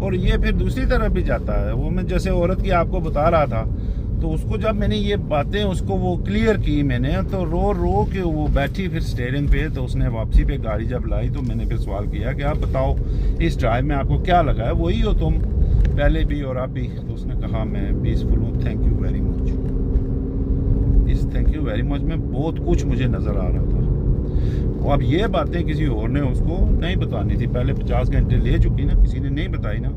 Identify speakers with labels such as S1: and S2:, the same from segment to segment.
S1: और ये फिर दूसरी तरफ भी जाता है। वो मैं जैसे औरत की आपको बता रहा था, तो उसको जब मैंने ये बातें उसको वो क्लियर की मैंने, तो रो रो के वो बैठी फिर स्टीयरिंग पे। तो उसने वापसी पे गाड़ी जब लाई तो मैंने फिर सवाल किया कि आप बताओ इस ड्राइव में आपको क्या लगा है, वही हो तुम पहले भी और अब भी। तो उसने कहा मैं पीसफुल हूँ, थैंक यू वेरी मच। इस थैंक यू वेरी मच में बहुत कुछ मुझे नज़र आ रहा था। और अब ये बातें किसी और ने उसको नहीं बतानी थी। पहले 50 घंटे ले चुकी ना, किसी ने नहीं बताई ना,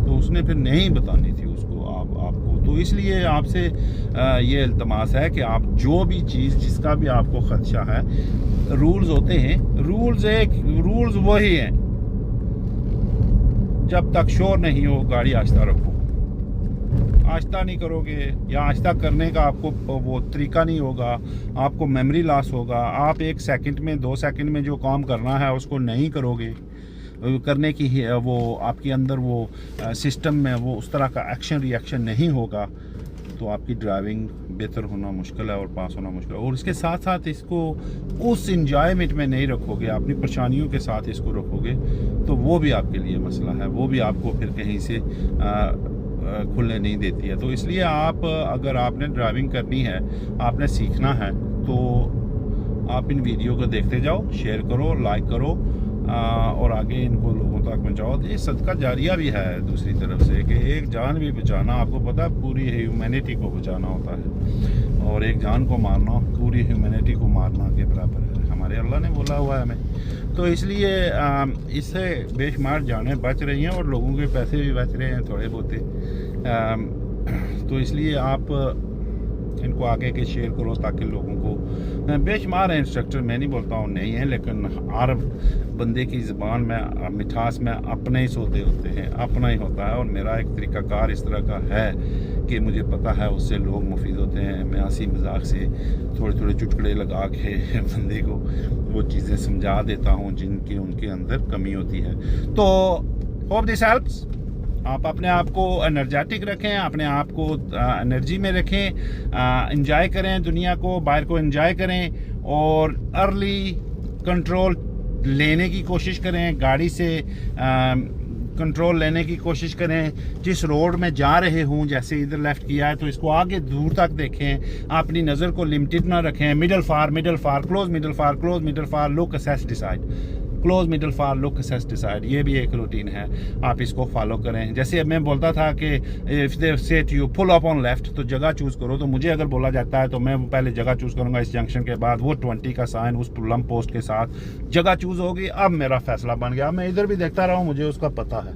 S1: तो उसने फिर नहीं बतानी थी उसको आपको। तो इसलिए आपसे ये इल्तमास है कि आप जो भी चीज़ जिसका भी आपको खदशा है, रूल्स होते हैं, रूल्स वही हैं, जब तक शोर नहीं हो गाड़ी आहिस्ता रखो। आहिस्ता नहीं करोगे या आहिस्ता करने का आपको वो तरीका नहीं होगा, आपको मेमोरी लॉस होगा। आप 1 सेकंड में 2 सेकंड में जो काम करना है उसको नहीं करोगे, करने की वो आपके अंदर वो सिस्टम में वो उस तरह का एक्शन रिएक्शन नहीं होगा, तो आपकी ड्राइविंग बेहतर होना मुश्किल है और पास होना मुश्किल है। और इसके साथ साथ इसको उस इंजॉयमेंट में नहीं रखोगे, अपनी परेशानियों के साथ इसको रखोगे, तो वो भी आपके लिए मसला है, वो भी आपको फिर कहीं से खुलने नहीं देती है। तो इसलिए आप अगर आपने ड्राइविंग करनी है, आपने सीखना है, तो आप इन वीडियो को देखते जाओ, शेयर करो, लाइक करो और आगे इनको लोगों तक पहुँचाओ। ये सदका जारिया भी है दूसरी तरफ से, कि एक जान भी बचाना, आपको पता है पूरी ह्यूमैनिटी को बचाना होता है, और एक जान को मारना पूरी ह्यूमैनिटी को मारना के बराबर है, हमारे अल्लाह ने बोला हुआ है हमें। तो इसलिए इससे बेशुमार जानें बच रही हैं और लोगों के पैसे भी बच रहे हैं थोड़े बहुते। तो इसलिए आप इनको आगे के शेयर करो ताकि लोगों को, बेशुमार है इंस्ट्रक्टर, मैं नहीं बोलता हूँ नहीं है, लेकिन हर बंदे की ज़बान में मिठास में अपने ही सौदे होते हैं, अपना ही होता है। और मेरा एक तरीक़ाकार इस तरह का है कि मुझे पता है उससे लोग मुफीद होते हैं। मैं हंसी मजाक से थोड़े थोड़े चुटकुले लगा के बंदे को वो चीज़ें समझा देता हूँ जिनकी उनके अंदर कमी होती है। तो होप दिस हेल्प्स। आप अपने आप को एनर्जेटिक रखें, अपने आप को एनर्जी में रखें, एंजॉय करें दुनिया को, बाहर को एंजॉय करें और अर्ली कंट्रोल लेने की कोशिश करें, गाड़ी से कंट्रोल लेने की कोशिश करें। जिस रोड में जा रहे हूँ, जैसे इधर लेफ़्ट किया है तो इसको आगे दूर तक देखें, अपनी नज़र को लिमिटेड ना रखें। Middle far, close middle far, close middle far, look assess decide, close middle far, look assess decide. ये भी एक रूटीन है, आप इसको फॉलो करें। जैसे मैं बोलता था कि if they say to you pull up on left, तो जगह चूज़ करो। तो मुझे अगर बोला जाता है तो मैं पहले जगह चूज़ करूँगा, इस जंक्शन के बाद वो 20 का साइन उस लंप पोस्ट के साथ जगह चूज़ होगी। अब मेरा फैसला बन गया, मैं इधर भी देखता रहा हूँ, मुझे उसका पता है।